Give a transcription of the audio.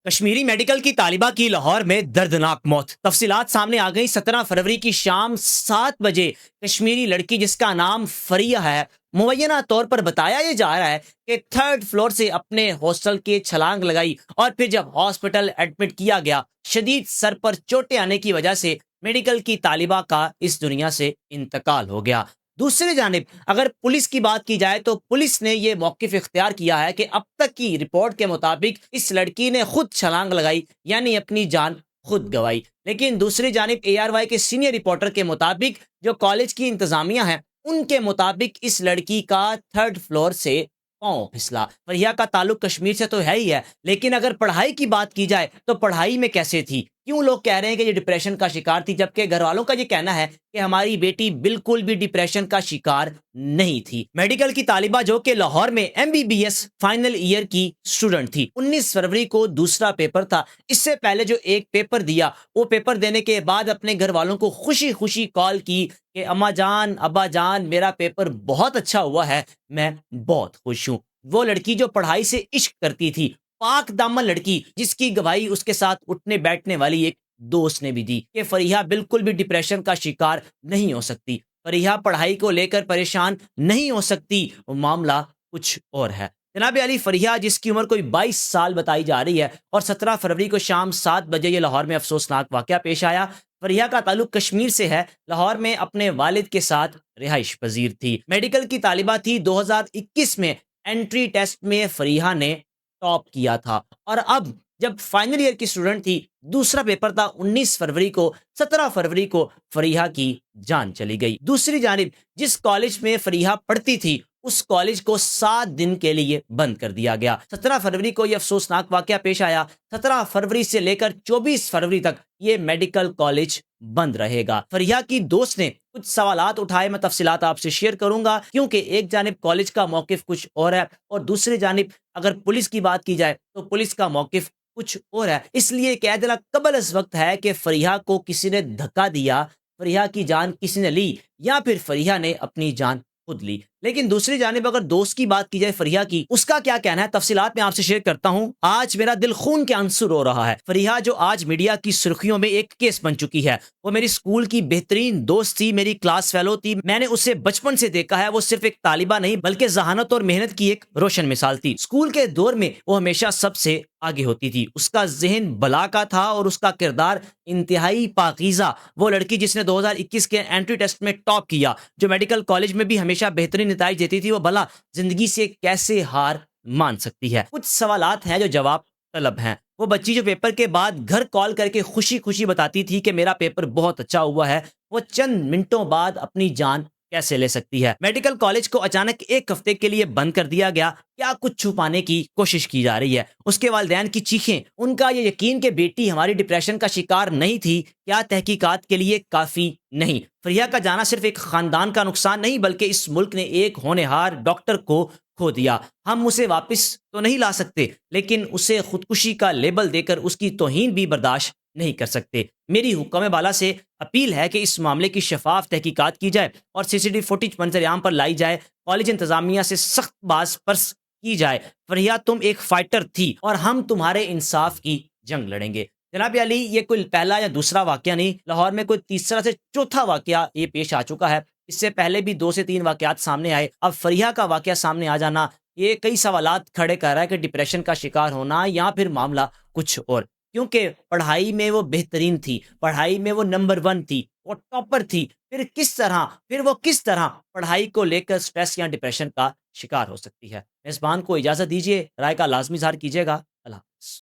Kashmiri medical کی طالبہ کی لاہور میں دردناک موت، تفصیلات سامنے آ گئی۔ 17 فروری کی شام 7 بجے کشمیری لڑکی جس کا نام فریہ ہے، مبینہ طور پر بتایا یہ جا رہا ہے کہ 3rd فلور سے اپنے ہاسٹل کے چھلانگ لگائی اور پھر جب ہاسپٹل ایڈمٹ کیا گیا، شدید سر پر چوٹیں آنے کی وجہ سے میڈیکل کی طالبہ کا اس دنیا سے انتقال ہو گیا۔ دوسری جانب اگر پولیس کی بات کی جائے تو پولیس نے یہ موقف اختیار کیا ہے کہ اب تک کی رپورٹ کے مطابق اس لڑکی نے خود چھلانگ لگائی، یعنی اپنی جان خود گوائی۔ لیکن دوسری جانب ARY کے سینئر رپورٹر کے مطابق جو کالج کی انتظامیہ ہے ان کے مطابق اس لڑکی کا 3rd فلور سے پاؤں پھسلا۔ فریہ کا تعلق کشمیر سے تو ہے ہی ہے، لیکن اگر پڑھائی کی بات کی جائے تو پڑھائی میں کیسے تھی؟ کیوں لوگ کہہ رہے ہیں کہ یہ ڈپریشن کا شکار تھی، جبکہ گھر والوں کا یہ کہنا ہے کہ ہماری بیٹی بالکل بھی ڈپریشن کا شکار نہیں تھی۔ میڈیکل کی طالبہ جو کہ لاہور میں MBBS فائنل ایئر کی سٹوڈنٹ تھی، 19 فروری کو دوسرا پیپر تھا۔ اس سے پہلے جو ایک پیپر دیا، وہ پیپر دینے کے بعد اپنے گھر والوں کو خوشی خوشی کال کی کہ اماں جان، ابا جان، میرا پیپر بہت اچھا ہوا ہے، میں بہت خوش ہوں۔ وہ لڑکی جو پڑھائی سے عشق کرتی تھی، پاک دامن لڑکی، جس کی گواہی اس کے ساتھ اٹھنے بیٹھنے والی ایک دوست نے بھی دی کہ فریہ بالکل بھی ڈپریشن کا شکار نہیں ہو سکتی، فریہ پڑھائی کو لے کر پریشان نہیں ہو سکتی، وہ معاملہ کچھ اور ہے۔ جناب علی، فریہ جس کی عمر کوئی 22 سال بتائی جا رہی ہے اور 17 فروری کو شام 7 بجے یہ لاہور میں افسوسناک واقعہ پیش آیا۔ فریہ کا تعلق کشمیر سے ہے، لاہور میں اپنے والد کے ساتھ رہائش پذیر تھی، میڈیکل کی طالبہ تھی۔ 2021 میں انٹری ٹیسٹ میں فریہ نے ٹاپ کیا تھا اور اب جب فائنل ایئر کی اسٹوڈنٹ تھی، دوسرا پیپر تھا 19 فروری کو، 17 فروری کو فریہ کی جان چلی گئی۔ دوسری جانب جس کالج میں فریہ پڑھتی تھی اس کالج کو 7 دن کے لیے بند کر دیا گیا۔ 17 فروری کو یہ افسوسناک واقعہ پیش آیا۔ 17 فروری سے لے کر 24 فروری تک یہ میڈیکل کالج بند رہے گا۔ فریہ کی دوست نے کچھ سوالات اٹھائے، میں تفصیلات آپ سے شیئر کروں گا، کیونکہ ایک جانب کالج کا موقف کچھ اور ہے اور دوسری جانب اگر پولیس کی بات کی جائے تو پولیس کا موقف کچھ اور ہے۔ اس لیے کہہ دینا قبل از وقت ہے کہ فریہ کو کسی نے دھکا دیا، فریہ کی جان کسی نے لی، یا پھر فریہ نے اپنی جان خود لی۔ لیکن دوسری جانب اگر دوست کی بات کی جائے فریہ کی، اس کا کیا کہنا ہے، تفصیلات میں آپ سے شیئر کرتا ہوں۔ آج میرا دل خون کے آنسو رو رہا ہے۔ فریہ جو آج میڈیا کی سرخیوں میں ایک کیس بن چکی ہے، وہ میری اسکول کی بہترین دوست تھی، میری کلاس فیلو تھی، میں نے اسے بچپن سے دیکھا ہے۔ وہ صرف ایک طالبہ نہیں بلکہ ذہانت اور محنت کی ایک روشن مثال تھی۔ اسکول کے دور میں وہ ہمیشہ سب سے آگے ہوتی تھی، اس کا ذہن بلا کا تھا اور اس کا کردار انتہائی پاکیزہ۔ وہ لڑکی جس نے 2021 کے انٹری ٹیسٹ میں ٹاپ کیا، جو میڈیکل کالج میں بھی ہمیشہ بہترین نتائج دیتی تھی، وہ بھلا زندگی سے کیسے ہار مان سکتی ہے؟ کچھ سوالات ہیں جو جواب طلب ہیں۔ وہ بچی جو پیپر کے بعد گھر کال کر کے خوشی خوشی بتاتی تھی کہ میرا پیپر بہت اچھا ہوا ہے، وہ چند منٹوں بعد اپنی جان کیسے لے سکتی ہے؟ میڈیکل کالج کو اچانک ایک ہفتے کے لیے بند کر دیا گیا، کیا کچھ چھپانے کی کوشش کی جا رہی ہے؟ اس کے والدین کی چیخیں، ان کا یہ یقین کہ بیٹی ہماری ڈپریشن کا شکار نہیں تھی، کیا تحقیقات کے لیے کافی نہیں؟ فریہ کا جانا صرف ایک خاندان کا نقصان نہیں بلکہ اس ملک نے ایک ہونہار ڈاکٹر کو کھو دیا۔ ہم اسے واپس تو نہیں لا سکتے، لیکن اسے خودکشی کا لیبل دے کر اس کی توہین بھی برداشت نہیں کر سکتے۔ میری حکام بالا سے اپیل ہے کہ اس معاملے کی شفاف تحقیقات کی جائے اور CCTV فوٹیج منظر عام پر لائی جائے، کالج انتظامیہ سے سخت باز پرس کی جائے۔ فریہ تم ایک فائٹر تھی اور ہم تمہارے انصاف کی جنگ لڑیں گے۔ جناب علی، یہ کوئی پہلا یا دوسرا واقعہ نہیں، لاہور میں کوئی تیسرا سے چوتھا واقعہ یہ پیش آ چکا ہے۔ اس سے پہلے بھی 2 سے 3 واقعات سامنے آئے، اب فریہ کا واقعہ سامنے آ جانا یہ کئی سوالات کھڑے کر رہا ہے کہ ڈپریشن کا شکار ہونا یا پھر معاملہ کچھ اور، کیونکہ پڑھائی میں وہ بہترین تھی، پڑھائی میں وہ نمبر 1 تھی، وہ ٹاپر تھی، پھر وہ کس طرح پڑھائی کو لے کر سٹریس یا ڈپریشن کا شکار ہو سکتی ہے؟ میزبان کو اجازت دیجیے، رائے کا لازمی اظہار کیجیے گا۔ اللہ حافظ۔